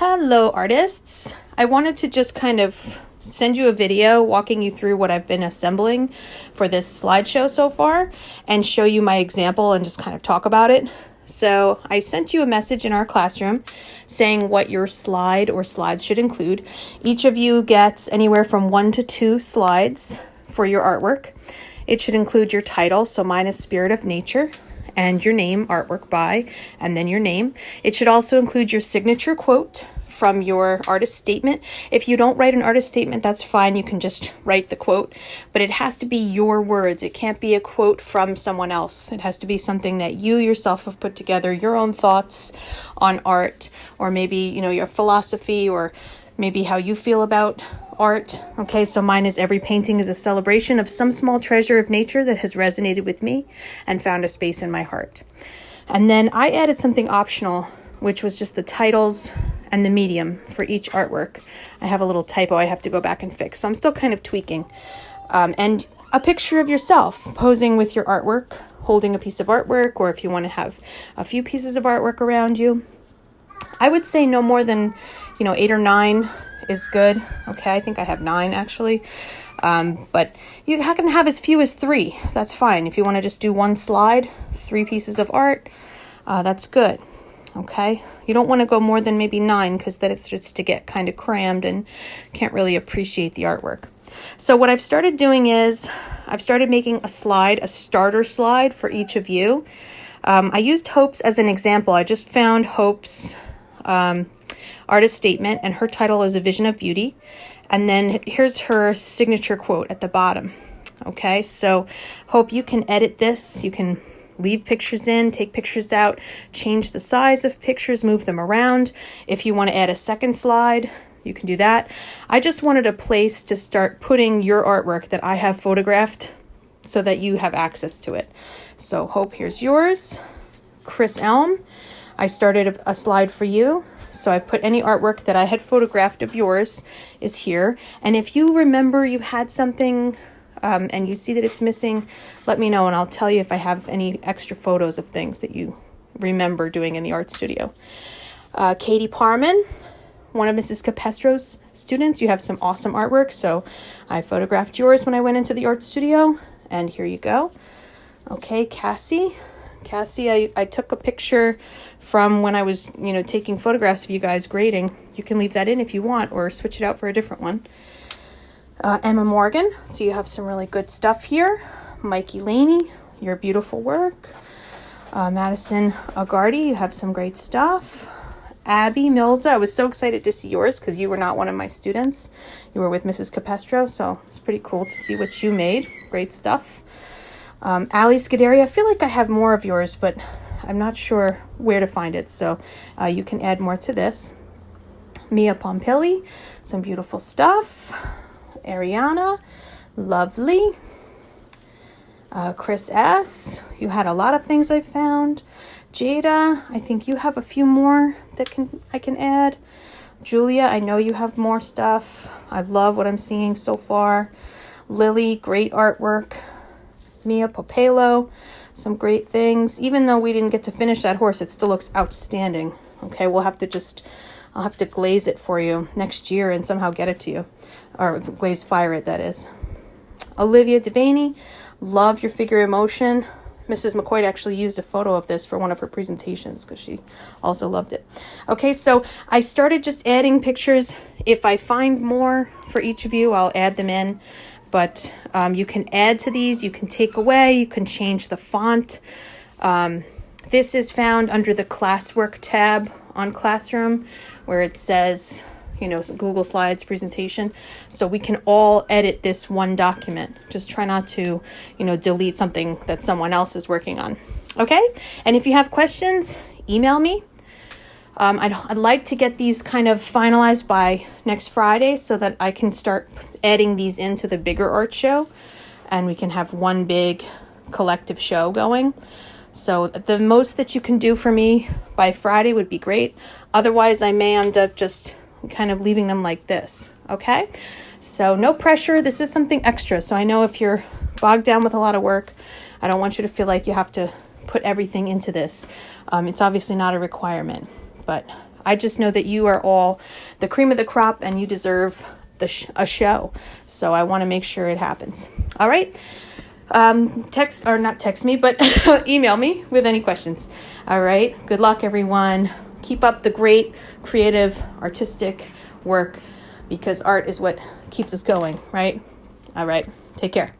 Hello, artists. I wanted to just kind of send you a video walking you through what I've been assembling for this slideshow so far and show you my example and just kind of talk about it. So I sent you a message in our classroom saying what your slide or slides should include. Each of you gets anywhere from 1 to 2 slides for your artwork. It should include your title, so mine is Spirit of Nature, and your name, artwork by, and then your name. It should also include your signature quote from your artist statement. If you don't write an artist statement, that's fine. You can just write the quote, but it has to be your words. It can't be a quote from someone else. It has to be something that you yourself have put together, your own thoughts on art, or maybe, your philosophy, or maybe how you feel about art. Okay, so mine is every painting is a celebration of some small treasure of nature that has resonated with me and found a space in my heart. And then I added something optional, which was just the titles and the medium for each artwork. I have a little typo I have to go back and fix, so I'm still kind of tweaking. And a picture of yourself posing with your artwork, holding a piece of artwork, or if you want to have a few pieces of artwork around you. I would say no more than 8 or 9 is good. Okay, I think I have 9 actually. But you can have as few as 3. That's fine. If you want to just do one slide, 3 pieces of art, that's good. Okay, you don't want to go more than maybe 9 because then it starts to get kind of crammed and can't really appreciate the artwork. So what I've started doing is I've started making a starter slide for each of you. I used Hope's as an example. I just found Hope's artist statement, and her title is A Vision of Beauty. And then here's her signature quote at the bottom. Okay, so Hope, you can edit this. You can leave pictures in, take pictures out, change the size of pictures, move them around. If you want to add a second slide, you can do that. I just wanted a place to start putting your artwork that I have photographed so that you have access to it. So Hope, here's yours. Chris Elm, I started a slide for you. So I put any artwork that I had photographed of yours is here. And if you remember you had something and you see that it's missing, let me know and I'll tell you if I have any extra photos of things that you remember doing in the art studio. Katie Parman, one of Mrs. Capestro's students. You have some awesome artwork. So I photographed yours when I went into the art studio, and here you go. Okay, Cassie, I took a picture from when I was, taking photographs of you guys grading. You can leave that in if you want or switch it out for a different one. Emma Morgan, so you have some really good stuff here. Mikey Laney, your beautiful work. Madison Agardi, you have some great stuff. Abby Milza, I was so excited to see yours because you were not one of my students. You were with Mrs. Capestro, so it's pretty cool to see what you made. Great stuff. Ali Scuderi, I feel like I have more of yours, but I'm not sure where to find it, so you can add more to this. Mia Pompili, some beautiful stuff. Ariana, lovely. Chris S., you had a lot of things I found. Jada, I think you have a few more that I can add. Julia, I know you have more stuff. I love what I'm seeing so far. Lily, great artwork. Mia Popelo, some great things. Even though we didn't get to finish that horse, it still looks outstanding. Okay, I'll have to glaze it for you next year and somehow get it to you. Or glaze fire it, that is. Olivia Devaney, love your figure of motion. Mrs. McCoy actually used a photo of this for one of her presentations because she also loved it. Okay, so I started just adding pictures. If I find more for each of you, I'll add them in. But you can add to these, you can take away, you can change the font. This is found under the classwork tab on Classroom where it says, Google Slides presentation. So we can all edit this one document. Just try not to, delete something that someone else is working on. Okay? And if you have questions, email me. I'd like to get these kind of finalized by next Friday so that I can start adding these into the bigger art show and we can have one big collective show going. So the most that you can do for me by Friday would be great. Otherwise, I may end up just kind of leaving them like this. Okay? So no pressure. This is something extra. So I know if you're bogged down with a lot of work, I don't want you to feel like you have to put everything into this. It's obviously not a requirement. But I just know that you are all the cream of the crop and you deserve a show. So I want to make sure it happens. All right. Text or not text me, but email me with any questions. All right. Good luck, everyone. Keep up the great creative, artistic work, because art is what keeps us going, right? All right. Take care.